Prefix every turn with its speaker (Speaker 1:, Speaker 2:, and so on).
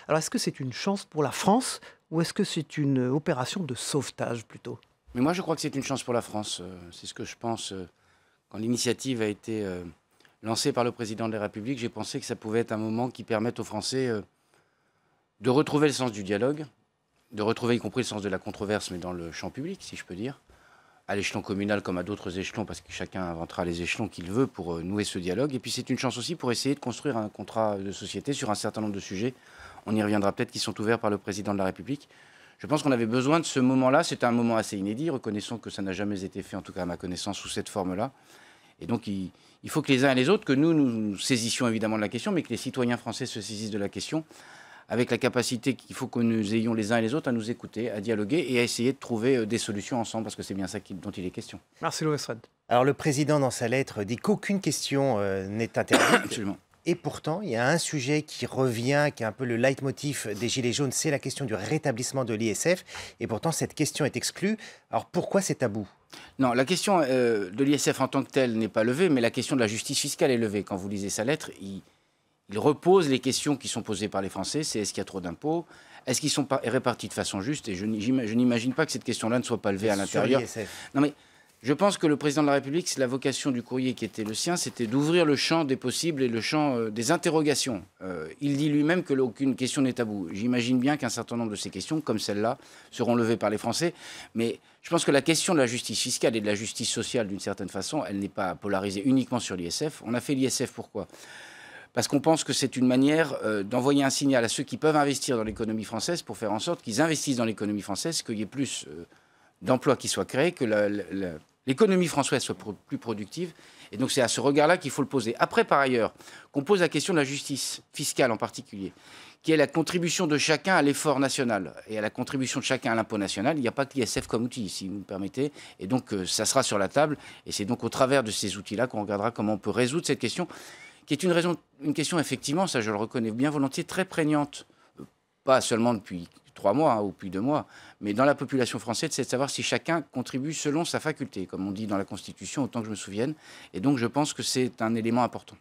Speaker 1: Alors est-ce que c'est une chance pour la France ou est-ce que c'est une opération de sauvetage plutôt?
Speaker 2: Mais moi, je crois que c'est une chance pour la France. C'est ce que je pense. Quand l'initiative a été lancée par le président de la République, j'ai pensé que ça pouvait être un moment qui permette aux Français de retrouver le sens du dialogue, de retrouver y compris le sens de la controverse, mais dans le champ public, si je peux dire, à l'échelon communal comme à d'autres échelons, parce que chacun inventera les échelons qu'il veut pour nouer ce dialogue. Et puis c'est une chance aussi pour essayer de construire un contrat de société sur un certain nombre de sujets. On y reviendra peut-être, qui sont ouverts par le président de la République. Je pense qu'on avait besoin de ce moment-là. C'est un moment assez inédit. Reconnaissons que ça n'a jamais été fait, en tout cas à ma connaissance, sous cette forme-là. Et donc, il faut que les uns et les autres, que nous saisissions évidemment de la question, mais que les citoyens français se saisissent de la question, avec la capacité qu'il faut que nous ayons les uns et les autres à nous écouter, à dialoguer et à essayer de trouver des solutions ensemble, parce que c'est bien ça dont il est question.
Speaker 1: Marcelo Estrade.
Speaker 3: Alors le président, dans sa lettre, dit qu'aucune question n'est interdite.
Speaker 2: Absolument.
Speaker 3: Et pourtant, il y a un sujet qui revient, qui est un peu le leitmotiv des Gilets jaunes, c'est la question du rétablissement de l'ISF. Et pourtant, cette question est exclue. Alors pourquoi c'est tabou?
Speaker 2: Non, la question de l'ISF en tant que telle n'est pas levée, mais la question de la justice fiscale est levée. Quand vous lisez sa lettre, il repose les questions qui sont posées par les Français. C'est est-ce qu'il y a trop d'impôts? Est-ce qu'ils sont répartis de façon juste? Et je n'imagine pas que cette question-là ne soit pas levée à l'intérieur. Non, mais je pense que le président de la République, c'est la vocation du courrier qui était le sien, c'était d'ouvrir le champ des possibles et le champ des interrogations. Il dit lui-même que aucune question n'est tabou. J'imagine bien qu'un certain nombre de ces questions, comme celle-là, seront levées par les Français. Mais je pense que la question de la justice fiscale et de la justice sociale, d'une certaine façon, elle n'est pas polarisée uniquement sur l'ISF. On a fait l'ISF pourquoi? Parce qu'on pense que c'est une manière d'envoyer un signal à ceux qui peuvent investir dans l'économie française pour faire en sorte qu'ils investissent dans l'économie française, qu'il y ait plus d'emplois qui soient créés, que l'économie française soit plus productive. Et donc c'est à ce regard-là qu'il faut le poser. Après, par ailleurs, qu'on pose la question de la justice fiscale en particulier, qui est la contribution de chacun à l'effort national et à la contribution de chacun à l'impôt national. Il n'y a pas que l'ISF comme outil, si vous me permettez. Et donc ça sera sur la table. Et c'est donc au travers de ces outils-là qu'on regardera comment on peut résoudre cette question, qui est une question effectivement, ça je le reconnais bien volontiers, très prégnante. Pas seulement depuis 3 mois ou depuis 2 mois, mais dans la population française, c'est de savoir si chacun contribue selon sa faculté, comme on dit dans la Constitution, autant que je me souvienne. Et donc je pense que c'est un élément important.